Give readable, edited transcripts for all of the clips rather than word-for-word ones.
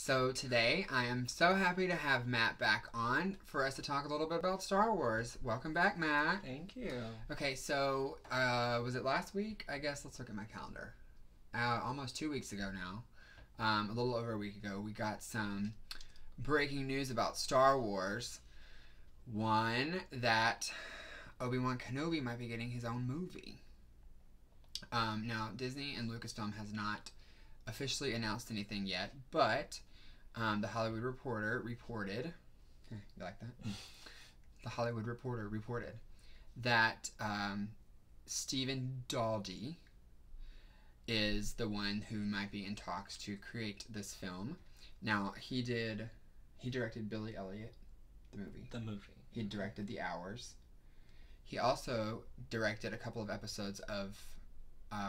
So today I am so happy to have Matt back on for us to talk a little bit about Star Wars. Welcome back, Matt. Thank you. Okay, so was it last week? I guess let's look at my calendar. Almost 2 weeks ago now, a little over a week ago, we got some breaking news about Star Wars. One, that Obi-Wan Kenobi might be getting his own movie. Now, Disney and Lucasfilm has not officially announced anything yet, but the Hollywood Reporter reported, you like that? The Hollywood Reporter reported that Stephen Daldry is the one who might be in talks to create this film. Now, he directed Billy Elliot, the movie. He directed The Hours. He also directed a couple of episodes of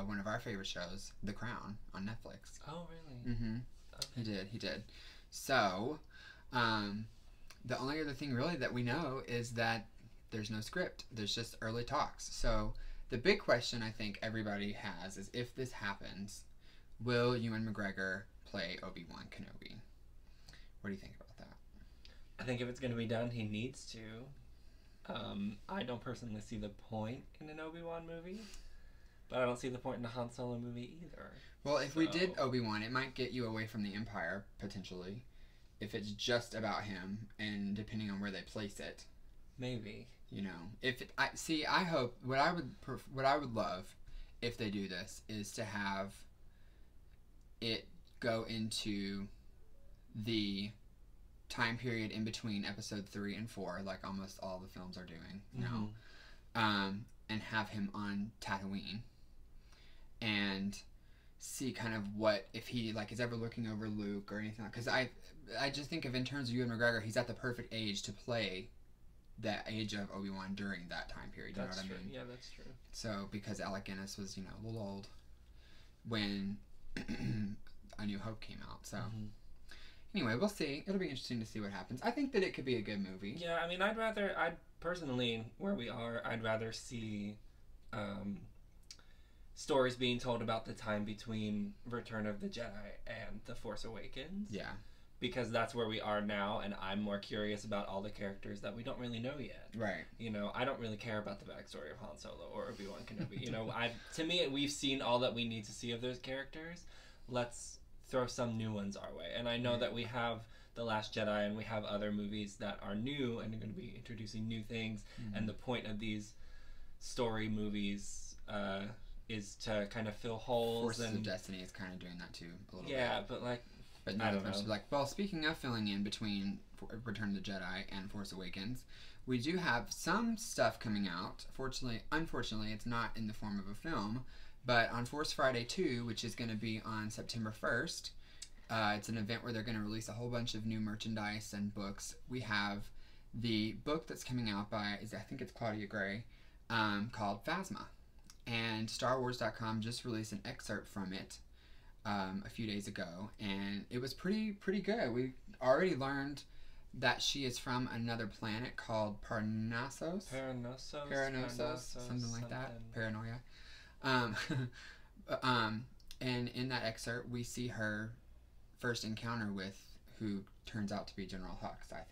one of our favorite shows, The Crown, on Netflix. Oh, really? Mm-hmm. Okay. He did. So, the only other thing really that we know is that there's no script. There's just early talks. So, the big question I think everybody has is, if this happens, will Ewan McGregor play Obi-Wan Kenobi? What do you think about that? I think if it's going to be done, he needs to. I don't personally see the point in an Obi-Wan movie, but I don't see the point in a Han Solo movie either. Well, if we did Obi-Wan, it might get you away from the Empire, potentially, if it's just about him, and depending on where they place it. Maybe. You know, I hope, what I would love if they do this is to have it go into the time period in between episode 3 and 4, like almost all the films are doing now, and have him on Tatooine and see kind of what, if he like is ever looking over Luke or anything, because I just think of, in terms of Ewan McGregor, he's at the perfect age to play that age of Obi-Wan during that time period. You know what I mean? Yeah, that's true. So, because Alec Guinness was, you know, a little old when A New Hope came out. So, anyway, we'll see. It'll be interesting to see what happens. I think that it could be a good movie. Yeah, I mean, I'd personally, where we are, I'd rather see stories being told about the time between Return of the Jedi and The Force Awakens. Yeah. Because that's where we are now, and I'm more curious about all the characters that we don't really know yet. Right. You know, I don't really care about the backstory of Han Solo or Obi-Wan Kenobi. You know, to me, we've seen all that we need to see of those characters. Let's throw some new ones our way. And I know that we have The Last Jedi, and we have other movies that are new and are going to be introducing new things. And the point of these story movies is to kind of fill holes. Forces of Destiny is kind of doing that too, a little bit. Yeah, but like, but not as much. Like, well, speaking of filling in between Return of the Jedi and Force Awakens, we do have some stuff coming out. Unfortunately, it's not in the form of a film, but on Force Friday 2, which is going to be on September 1st, it's an event where they're going to release a whole bunch of new merchandise and books. We have the book that's coming out by, I think it's Claudia Gray, called Phasma. And StarWars.com just released an excerpt from it a few days ago, and it was pretty good. We already learned that she is from another planet called Parnassos, something like that. Paranoia. And in that excerpt, we see her first encounter with who turns out to be General Hux. I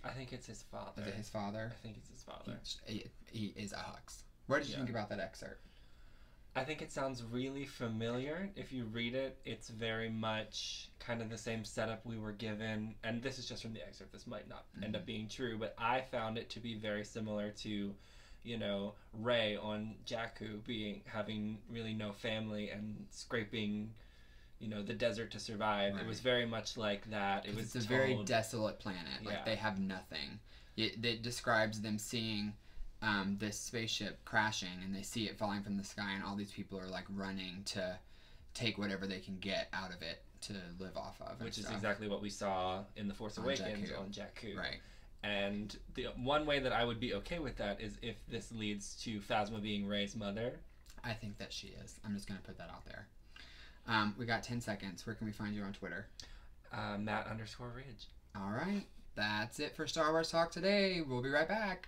think it's his father. Is it his father? I think it's his father. He is a Hux. What did you think about that excerpt? I think it sounds really familiar. If you read it, it's very much kind of the same setup we were given. And this is just from the excerpt. This might not end up being true, but I found it to be very similar to, you know, Rey on Jakku having really no family and scraping, you know, the desert to survive. Right. It was very much like that. It's a very desolate planet. Like, they have nothing. It describes them seeing this spaceship crashing, and they see it falling from the sky, and all these people are like running to take whatever they can get out of it to live off of. Which is exactly what we saw in The Force Awakens on Jakku. Right. And the one way that I would be okay with that is if this leads to Phasma being Rey's mother. I think that she is. I'm just going to put that out there. We got 10 seconds. Where can we find you on Twitter? Matt_Ridge. All right. That's it for Star Wars Talk today. We'll be right back.